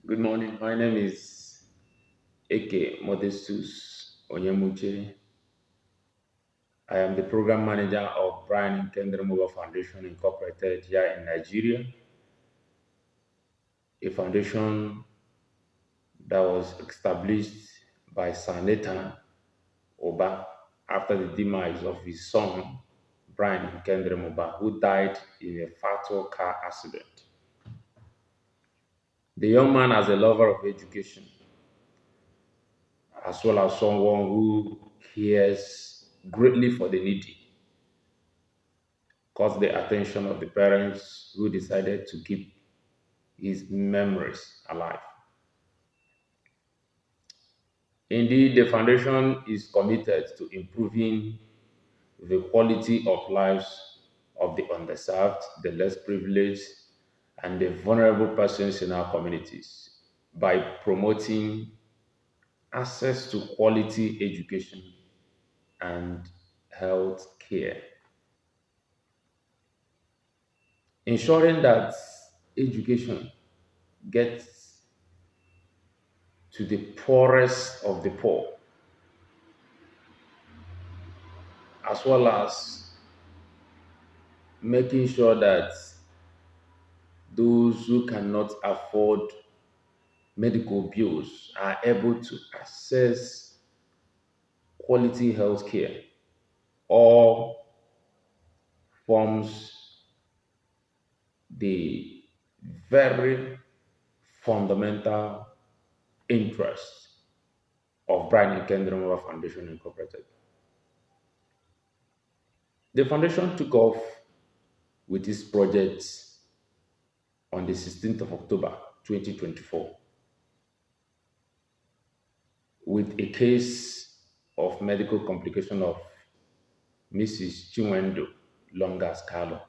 Good morning. My name is AK Modestus Onyemuche. I am the program manager of Brian Nkemdirim Uba Foundation Incorporated here in Nigeria, a foundation that was established by Sir Nathan Uba after the demise of his son, Brian Nkemdirim Uba, who died in a fatal car accident. The young man, as a lover of education, as well as someone who cares greatly for the needy, caught the attention of the parents who decided to keep his memories alive. Indeed, the foundation is committed to improving the quality of lives of the underserved, the less privileged, and the vulnerable persons in our communities by promoting access to quality education and health care, ensuring that education gets to the poorest of the poor, as well as making sure that those who cannot afford medical bills are able to access quality health care or forms the very fundamental interest of Brian Nkemdirim Uba Foundation Incorporated. The foundation took off with its project on the 16th of October 2024 with a case of medical complication of Mrs. Chinwendu Longas Carlo.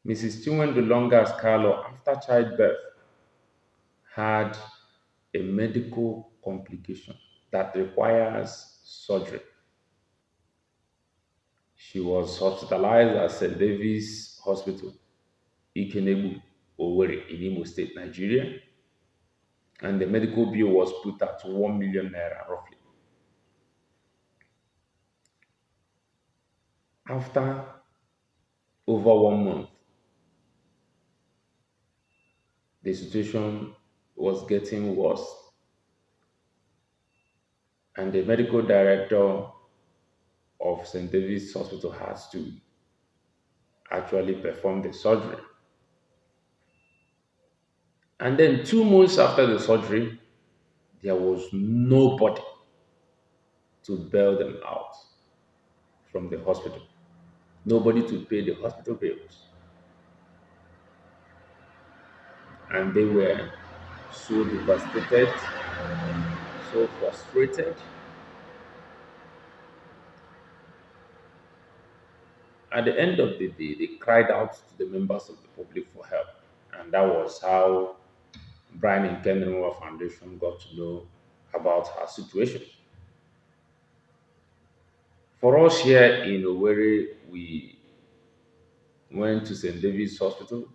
Mrs. Chinwendu Longas Carlo, after childbirth, had a medical complication that requires surgery. She was hospitalized at St. David's Hospital, Ikenebu, Owerri, in Imo State, Nigeria, and the medical bill was put at 1 million naira roughly. After over 1 month, the situation was getting worse, and the medical director of St. David's Hospital has to actually perform the surgery. And then 2 months after the surgery, there was nobody to bail them out from the hospital, nobody to pay the hospital bills. And they were so devastated, so frustrated. At the end of the day, they cried out to the members of the public for help. And that was how Brian and Nkemdirim Foundation got to know about her situation. For us here in Owerri, we went to St. David's Hospital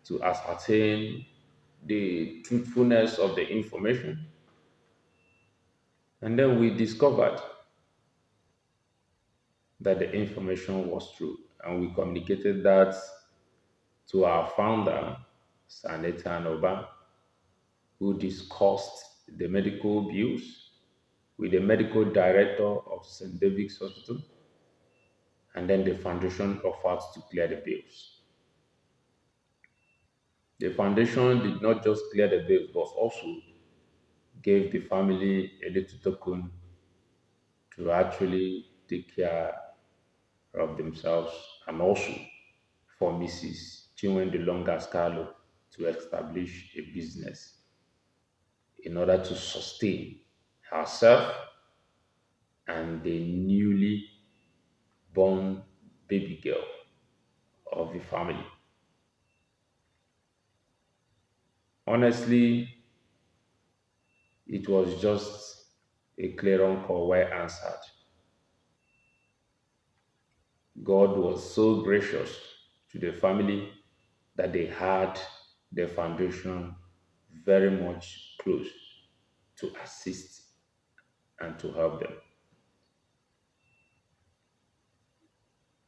to ascertain the truthfulness of the information. And then we discovered that the information was true. And we communicated that to our founder, Saneta Noba, who discussed the medical bills with the medical director of St. David's Hospital, and then the foundation offered to clear the bills. The foundation did not just clear the bills, but also gave the family a little token to actually take care of themselves, and also for Mrs. Chinwendu Longas Carlo to establish a business in order to sustain herself and the newly born baby girl of the family. Honestly, it was just a clear call well answered. God was so gracious to the family that they had the foundation very much close to assist and to help them.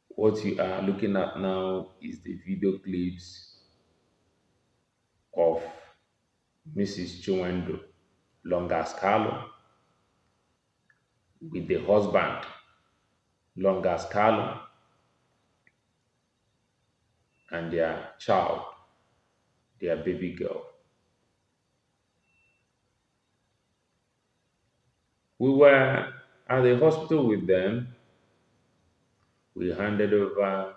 What you are looking at now is the video clips of Mrs. Chiwendo Longascalo with the husband Longascalo and their child, their baby girl. We were at the hospital with them. We handed over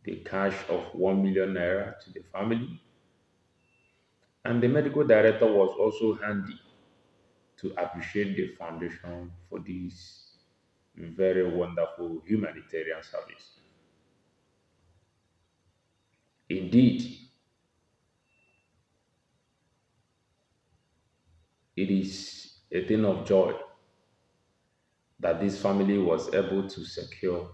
the cash of 1 million naira to the family, and the medical director was also handy to appreciate the foundation for this very wonderful humanitarian service. Indeed, it is a thing of joy that this family was able to secure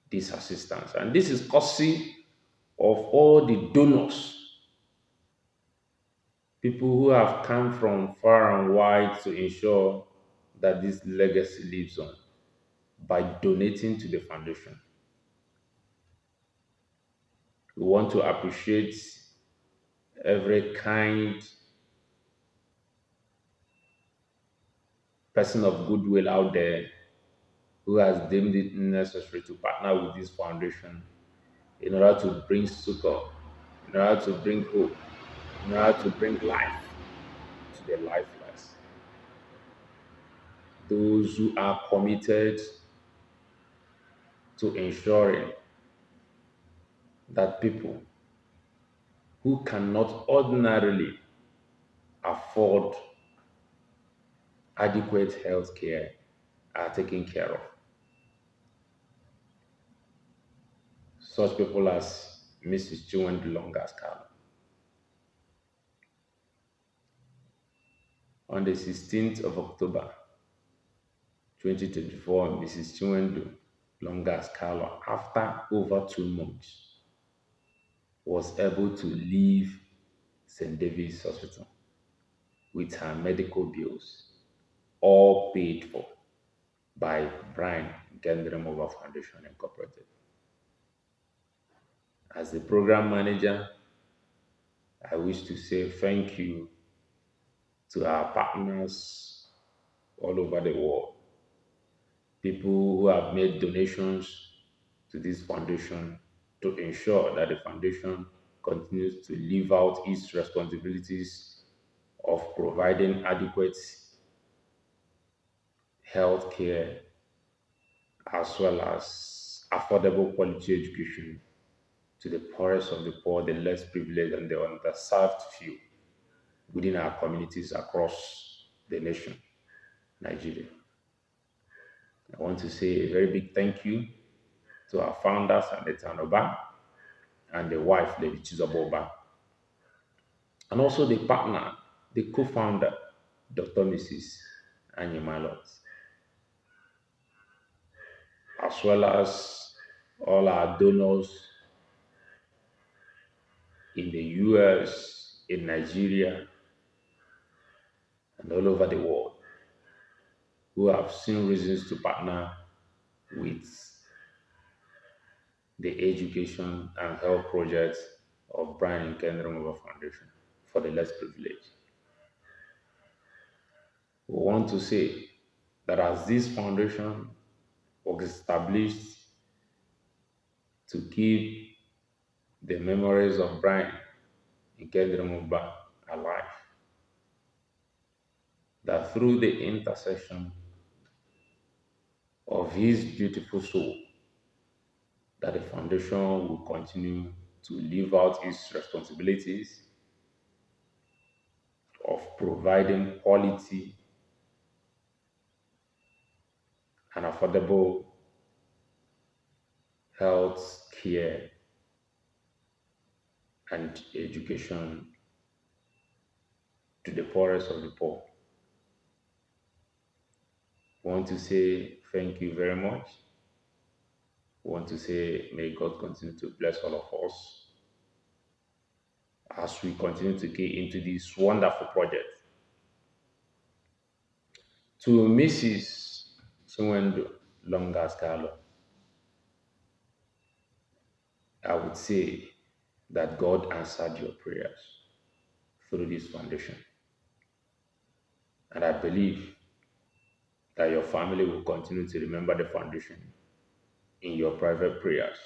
this assistance. And this is courtesy of all the donors, people who have come from far and wide to ensure that this legacy lives on by donating to the foundation. We want to appreciate every kind person of goodwill out there who has deemed it necessary to partner with this foundation in order to bring succor, in order to bring hope, in order to bring life to the lifeless. Those who are committed to ensuring that people who cannot ordinarily afford adequate health care are taken care of. Such people as Mrs. Chiwend Longascal. On the 16th of October 2024, Mrs. Chiwendu Longascalo, after over 2 months, was able to leave St. David's Hospital with her medical bills all paid for by Brian Nkemdirim Uba Foundation Incorporated. As the program manager, I wish to say thank you to our partners all over the world, people who have made donations to this foundation to ensure that the foundation continues to live out its responsibilities of providing adequate health care as well as affordable quality education to the poorest of the poor, the less privileged, and the underserved few within our communities across the nation, Nigeria. I want to say a very big thank you to our founders, Aneta Oba, and the wife, Lady Chizoba, and also the partner, the co-founder, Dr. Mrs. Annie Malot, as well as all our donors in the US, in Nigeria, and all over the world who have seen reasons to partner with the education and health projects of Brian Nkemdirim Uba Foundation for the less privileged. We want to say that as this foundation was established to keep the memories of Brian Nkemdirim Uba alive, that through the intercession of his beautiful soul, that the foundation will continue to live out its responsibilities of providing quality and affordable health care and education to the poorest of the poor. I want to say thank you very much. I want to say may God continue to bless all of us as we continue to get into this wonderful project. To Mrs. Sunwendo Longas Carlo, I would say that God answered your prayers through this foundation. And I believe that your family will continue to remember the foundation in your private prayers.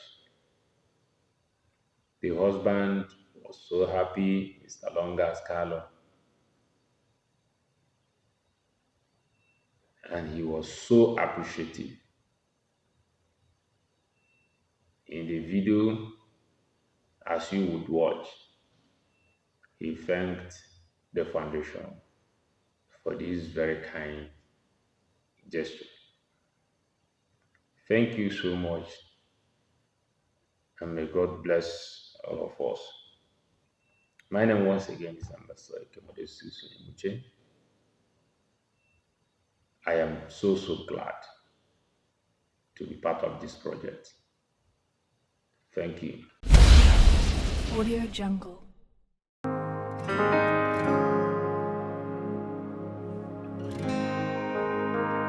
The husband was so happy, Mr. Longas Carlo, and he was so appreciative. In the video, as you would watch, he thanked the foundation for this very kind gesture. Thank you so much, and may God bless all of us. My name once again is Ambassador Nkemdirim Uba. I am so glad to be part of this project. Thank you. Audio Jungle.